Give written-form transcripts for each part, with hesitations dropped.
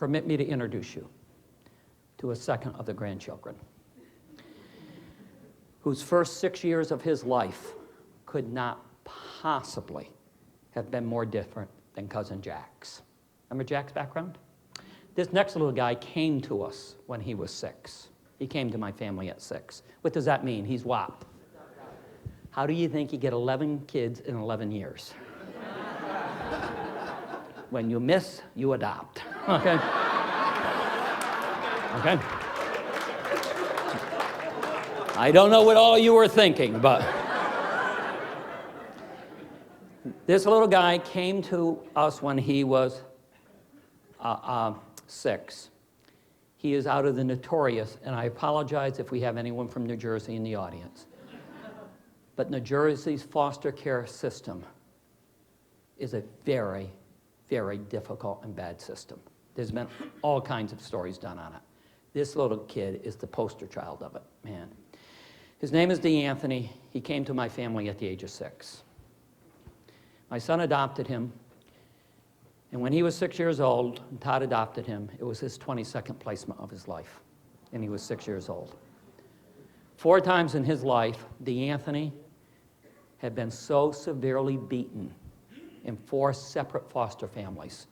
permit me to introduce you to a second of the grandchildren, whose first 6 years of his life could not possibly have been more different than Cousin Jack's. Remember Jack's background? This next little guy came to us when he was 6. He came to my family at 6. What does that mean? He's WAP. How do you think you get 11 kids in 11 years? When you miss, you adopt. Okay? Okay? I don't know what all you were thinking, but this little guy came to us when he was 6. He is out of the notorious, and I apologize if we have anyone from New Jersey in the audience, but New Jersey's foster care system is a very, very difficult and bad system. There's been all kinds of stories done on it. This little kid is the poster child of it, man. His name is D'Anthony. He came to my family at the age of 6. My son adopted him, and when he was 6 years old, and Todd adopted him, it was his 22nd placement of his life, and he was 6 years old. 4 times in his life, D'Anthony had been so severely beaten in 4 separate foster families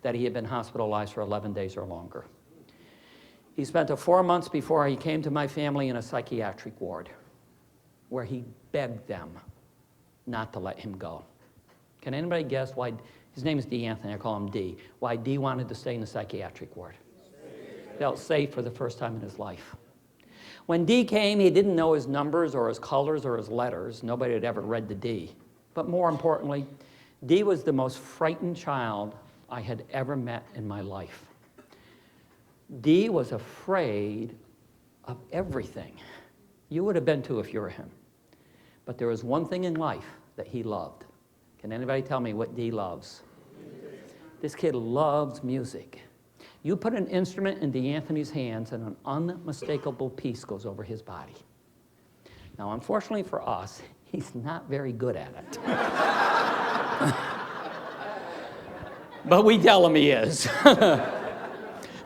that he had been hospitalized for 11 days or longer. He spent 4 months before he came to my family in a psychiatric ward where he begged them not to let him go. Can anybody guess why? His name is D'Anthony, I call him D. Why D wanted to stay in the psychiatric ward? Felt safe for the first time in his life. When D came, he didn't know his numbers or his colors or his letters. Nobody had ever read the D. But more importantly, D was the most frightened child I had ever met in my life. D was afraid of everything. You would have been too if you were him. But there was one thing in life that he loved. Can anybody tell me what D loves? This kid loves music. You put an instrument in D'Anthony's hands and an unmistakable peace goes over his body. Now, unfortunately for us, he's not very good at it. But we tell him he is.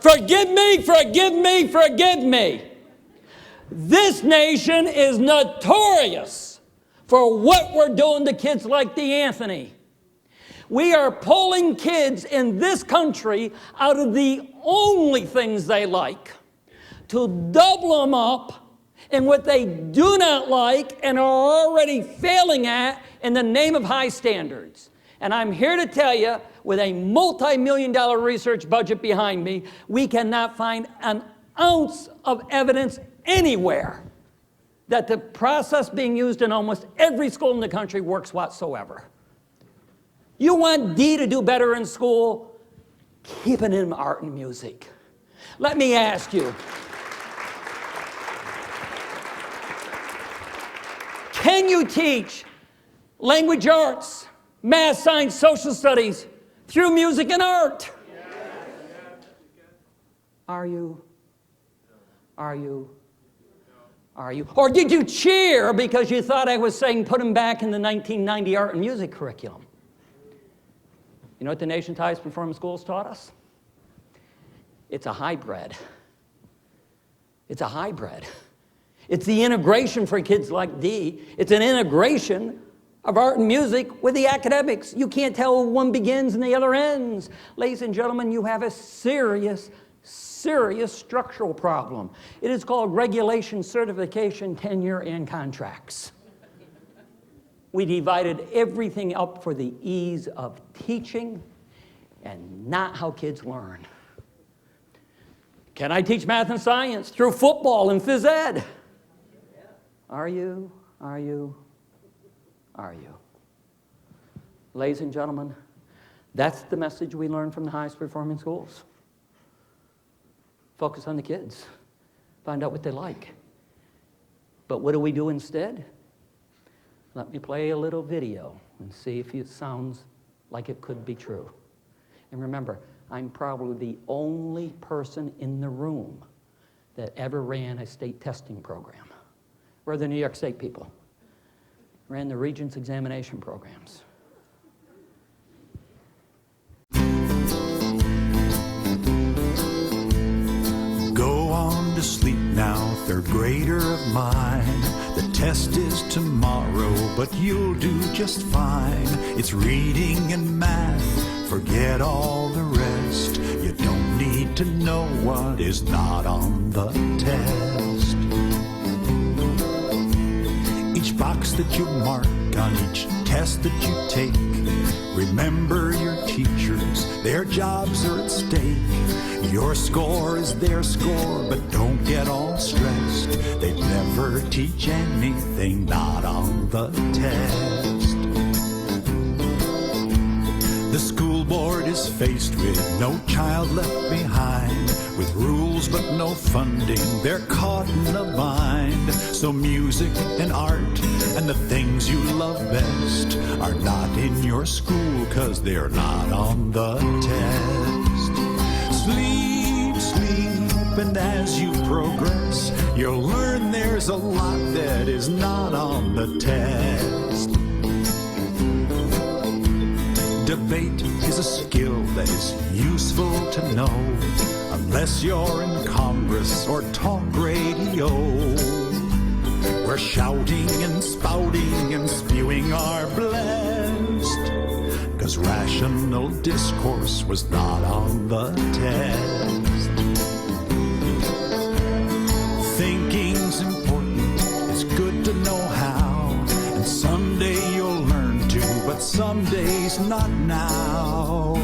Forgive me, forgive me, forgive me. This nation is notorious for what we're doing to kids like D'Anthony. We are pulling kids in this country out of the only things they like to double them up in what they do not like and are already failing at in the name of high standards. And I'm here to tell you, with a multi-million-dollar research budget behind me, we cannot find an ounce of evidence anywhere that the process being used in almost every school in the country works whatsoever. You want D to do better in school? Keep it in art and music. Let me ask you, can you teach language arts, math, science, social studies through music and art? Are you? Or did you cheer because you thought I was saying put them back in the 1990 art and music curriculum? You know what the nation's highest performing schools taught us? It's a hybrid. It's a hybrid. It's the integration for kids like D. It's an integration of art and music with the academics. You can't tell when one begins and the other ends. Ladies and gentlemen, you have a serious structural problem. It is called regulation, certification, tenure, and contracts. We divided everything up for the ease of teaching and not how kids learn. Can I teach math and science through football and phys ed? Are you? Ladies and gentlemen, that's the message we learn from the highest performing schools. Focus on the kids. Find out what they like. But what do we do instead? Let me play a little video and see if it sounds like it could be true. And remember, I'm probably the only person in the room that ever ran a state testing program. We're the New York State people. Ran the Regents examination programs. to sleep now, third grader of mine. The test is tomorrow, but you'll do just fine. It's reading and math, forget all the rest. You don't need to know what is not on the test. Each box that you mark on each test that you take, remember your teachers, their jobs are at stake. Your score is their score, but don't get all stressed. They'd never teach anything not on the test. The school board is faced with no child left behind, with rules but no funding, they're caught in a bind. So music and art and the things you love best are not in your school, 'cause they're not on the test. Sleep, sleep, and as you progress, you'll learn there's a lot that is not on the test. Debate is a skill that is useful to know, unless you're in Congress or talk radio, where shouting and spouting and spewing are blessed, 'cause rational discourse was not on the test. Thinking's important, it's good to know how, and someday you'll learn to, but some days not now.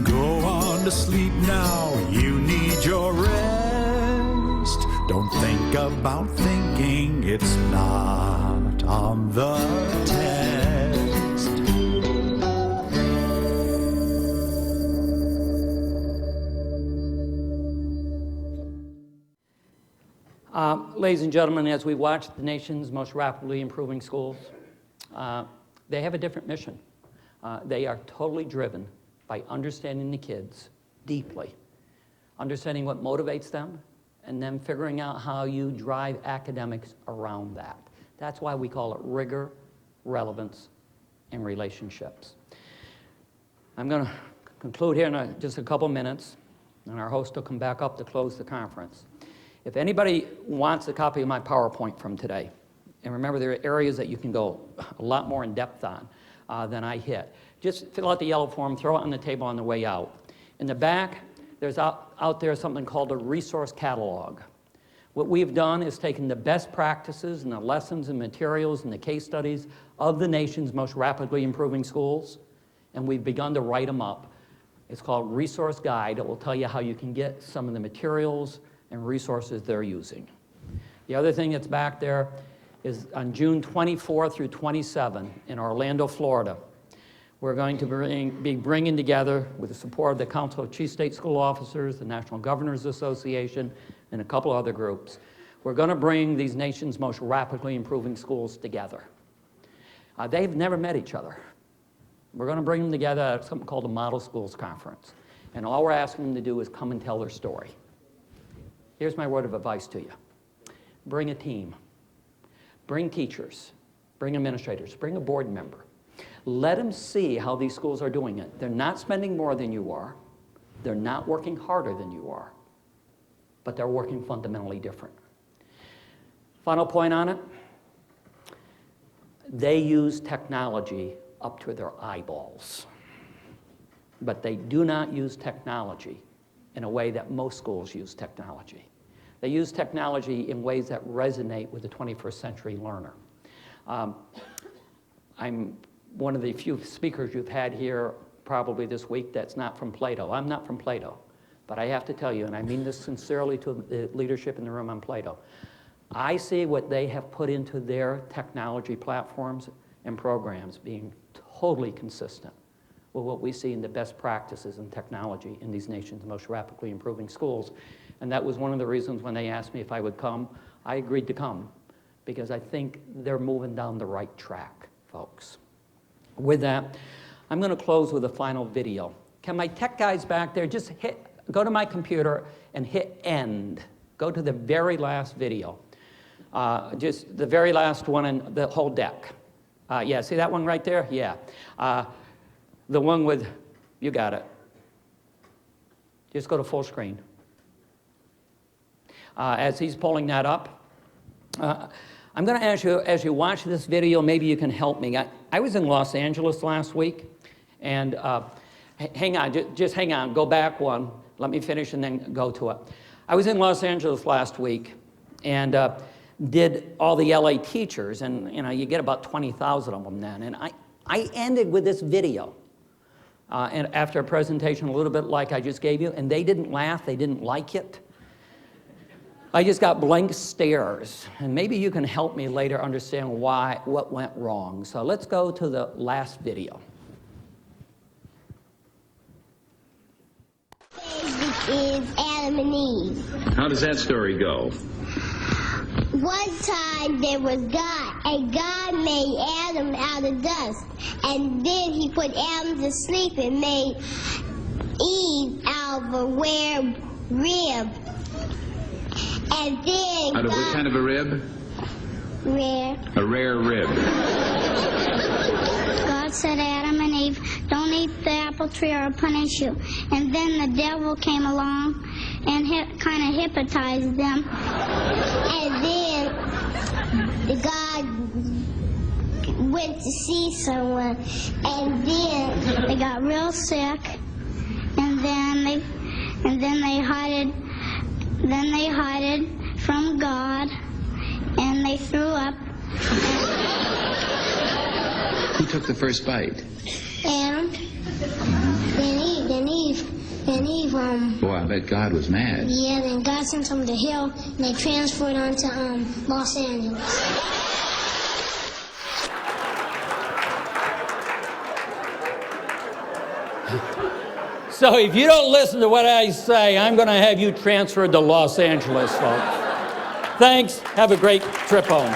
Go on to sleep now, you need your rest. Don't think about thinking, it's not on the test. Ladies and gentlemen, as we watch the nation's most rapidly improving schools, they have a different mission. They are totally driven by understanding the kids deeply, understanding what motivates them, and then figuring out how you drive academics around that. That's why we call it rigor, relevance, and relationships. I'm going to conclude here in just a couple minutes, and our host will come back up to close the conference. If anybody wants a copy of my PowerPoint from today, and remember there are areas that you can go a lot more in depth on than I hit, just fill out the yellow form, throw it on the table on the way out. In the back, there's out there something called a resource catalog. What we've done is taken the best practices and the lessons and materials and the case studies of the nation's most rapidly improving schools, and we've begun to write them up. It's called Resource Guide. It will tell you how you can get some of the materials and resources they're using. The other thing that's back there is on June 24 through 27 in Orlando, Florida, we're going to be bringing together, with the support of the Council of Chief State School Officers, the National Governors Association, and a couple other groups, we're going to bring these nation's most rapidly improving schools together. They've never met each other. We're going to bring them together at something called a Model Schools Conference. And all we're asking them to do is come and tell their story. Here's my word of advice to you. Bring a team. Bring teachers. Bring administrators. Bring a board member. Let them see how these schools are doing it. They're not spending more than you are. They're not working harder than you are. But they're working fundamentally different. Final point on it. They use technology up to their eyeballs. But they do not use technology in a way that most schools use technology. They use technology in ways that resonate with the 21st century learner. I'm one of the few speakers you've had here probably this week that's not from Plato. I'm not from Plato, but I have to tell you, and I mean this sincerely to the leadership in the room on Plato, I see what they have put into their technology platforms and programs being totally consistent with what we see in the best practices in technology in these nation's most rapidly improving schools. And that was one of the reasons when they asked me if I would come, I agreed to come, because I think they're moving down the right track, folks. With that, I'm going to close with a final video. Can my tech guys back there just go to my computer and hit end. Go to the very last video. Just the very last one in the whole deck. Yeah, see that one right there? Yeah. The one with, you got it. Just go to full screen. as he's pulling that up. I'm going to ask you, as you watch this video, maybe you can help me. I was in Los Angeles last week, and hang on, just hang on, go back one. Let me finish and then go to it. I was in Los Angeles last week, and did all the LA teachers, and you get about 20,000 of them then. And I ended with this video, and after a presentation a little bit like I just gave you, and they didn't laugh, they didn't like it. I just got blank stares, and maybe you can help me later understand what went wrong. So let's go to the last video. Is Adam and Eve. How does that story go? One time there was God, and God made Adam out of dust, and then he put Adam to sleep and made Eve out of a rare rib. And then Out of what kind of a rib? Rare. A rare rib. God said, Adam and Eve, don't eat the apple tree or I'll punish you. And then the devil came along and kind of hypnotized them. And then God went to see someone. And then they got real sick. And then they hid from God. And they threw up. Who took the first bite? Adam. Then Eve. Boy, I bet God was mad. Yeah, then God sent them to hell, and they transferred onto Los Angeles. So if you don't listen to what I say, I'm going to have you transferred to Los Angeles, folks. Thanks. Have a great trip home.